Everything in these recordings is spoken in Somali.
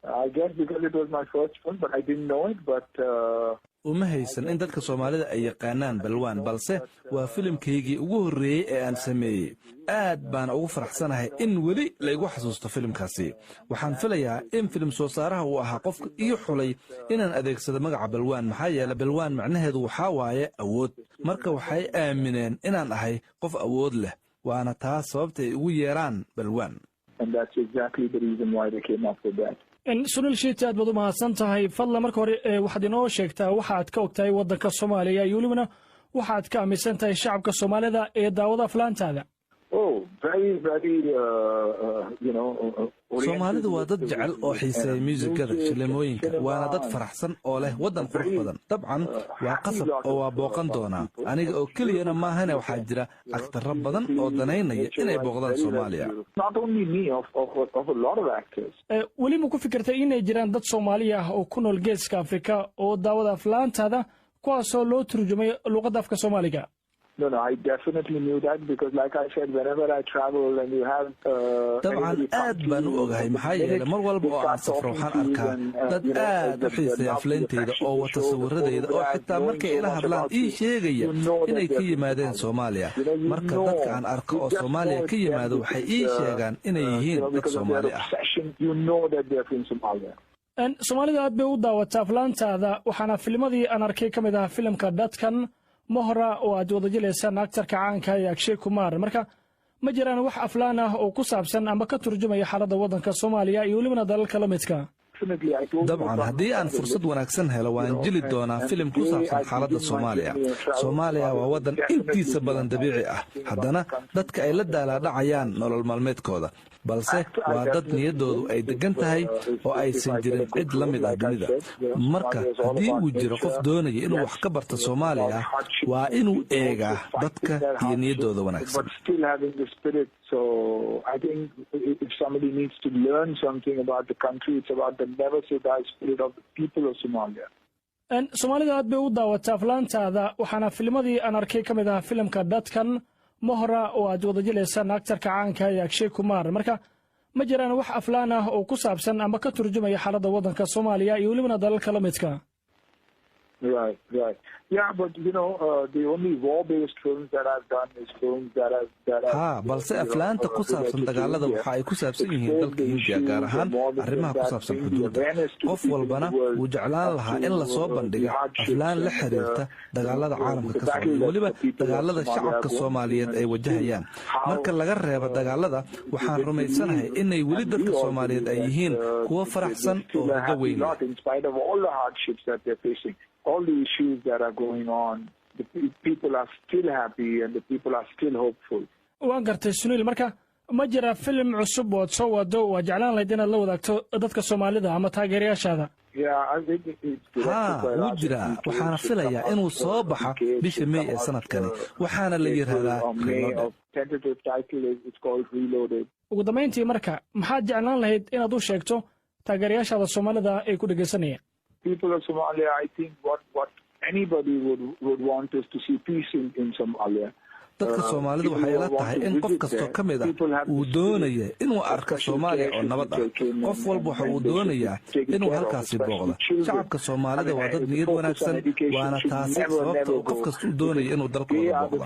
I guess because it was my first film, but I didn't know it. But uma haysan in dadka Soomaalida ay yaqaanaan balwaan, balse waa filimkaygii ugu horreeyay ee aan sameeyay. aad baan ugu faraxsanahay in weli la igu xasuusto filimkaasi. waxaan filayaa in filim soo saaraha uu ahaa qofka ii xulay inaan adeegsado magaca balwaan, maxaa yeelay balwaan macnaheedu waxaa waaye awood. marka waxay aamineen inaan ahay qof awood leh, waana taas sababta ay ugu yeeraan balwaan. And that's exactly the reason why they came up with that. Sunil Sheti, aad baad u mahadsan tahay. Fadlan marka hore waxaad inoo sheegtaa waxa aad ka ogtahay waddanka Soomaaliya iyo welibana waxa aad ka aaminsan tahay shacabka Soomaalida ee daawada aflaantaada. Soomaalidu waa dad jecel oo xiiseeya muusikada, shilimooyinka, waana dad faraxsan oo leh waddan qurux badan. dabcan waa qasab oo waa booqan doonaa. aniga oo keliyana maahane waxaa jira aktarro badan oo danaynaya inay booqdaan Soomaaliya. weli ma ku fikirtay inay jiraan dad Soomaali ah oo ku nool Geeska Afrika oo daawada aflaantaada kuwaasoo loo turjumay luqadda afka Soomaaliga? No, I definitely knew that because like I said, whenever I travel and you have dabcan aad baan u ogahay, maxaa yeelay mar walba oo aan safro waxaan arkaa dad aad u xiiseeya aflayntayda oo wata sawirradayda oo xitaa markay ila hadlaan ii sheegaya inay ka yimaadeen Soomaaliya. marka dadka aan arko oo Soomaaliya ka yimaado waxay ii sheegaan inay yihiin dad Soomaali ah. Soomaalida aad bay u daawataa aflaantaada, waxaana filmadii aan arkay ka mid ah filimka Dadkan Mohra oo aad wada jilaysaan aktarka caanka ee Akshay Kumar. marka ma jiraan wax aflaan ah oo ku saabsan ama ka turjumaya xaaladda waddanka Soomaaliya iyo welibana dalalka la midka? dabcan haddii aan fursad wanaagsan helo waan jili doonaa filim ku saabsan xaaladda Soomaaliya. Soomaaliya waa waddan intiisa badan dabiici ah, haddana dadka ay la daalaadhacayaan nolol maalmeedkooda, balse waa dad niyaddoodu ay degan tahay oo aysan jirin cid la mid ah dunida. marka haddii uu jiro qof doonaya inuu wax ka barto Soomaaliya, waa inuu eegaa dadka iyo niyaddooda wanaagsan. So I think if somebody needs to learn something about the country, it's about the never say die spirit of the people of Somalia. Soomaalida aad bay u daawataa aflaantaada, waxaana filmadii aan arkay ka mid ah filimka Dadkan Mohra oo aad wada jilaysaan aktarka caanka ee Akshay Kumar. marka ma jiraan wax aflaan ah oo ku saabsan ama ka turjumaya xaaladda waddanka Soomaaliya iyo welibana dalalka la midka? Right. Yeah, but the only war-based films that I've done is films that are balse aflaanta ku saabsan dagaalada waxa ay ku saabsan yihiin dalka Hindiya, gaar ahaan arrimaha ku saabsan xuduudda. qof walbana wuu jeclaan lahaa in la soo bandhigo aflaan la xiriirta dagaalada caalamka ka socda iyo weliba dagaalada shacabka Soomaaliyeed ay wajahayaan. marka laga reebo dagaalada, waxaan rumaysanahay inay weli dadka Soomaaliyeed ay yihiin kuwa faraxsan oo rajo weyn leh. All the issues that are going on, the people are still happy and the people are still hopeful. waan gartay Sunil, marka ma jira film cusub oo soo wado oo jeclaan lahayd inaad la wadaagto dadka Soomaalida ama taageerayaashaada? wuu jiraa. waxaana filayaa inuu soo baxa bisha May ee sanadkani, waxaana la yiraahdaa Reloaded. ugu dambeyntii, marka maxaad jeclaan lahayd inaad u sheegto taageerayaashaada Soomaalida ee ku dhageysanaya? People of Somalia, I think what anybody would want is to see peace in Somalia. dadka Soomaalidu waxay la tahay in qof kastoo ka mid ah uu doonayo inuu arko Soomaaliya oo nabad ah. qof walba waxa uu doonayaa inuu halkaasi booqdo. shacabka Soomaalida waa dad niyad wanaagsan, waana taasi sababta uu qof kasta u doonayo inuu dalkooda booqdo.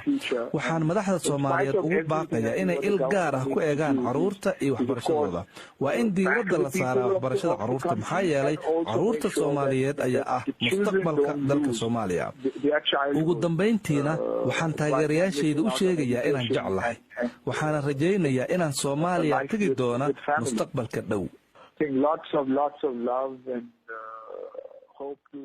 waxaan madaxda Soomaaliyeed ugu baaqayaa inay il gaar ah ku eegaan carruurta iyo waxbarashadooda. waa in diiradda la saaraa waxbarashada carruurta, maxaa yeelay carruurta Soomaaliyeed ayaa ah mustaqbalka dalka Soomaaliya. ugu dambeyntiina, waxaan taageerayaashayda u sheegayaa inaan jeclahay, waxaana rajaynayaa inaan Soomaaliya tagi doona mustaqbalka dhow. Lots of love and hope to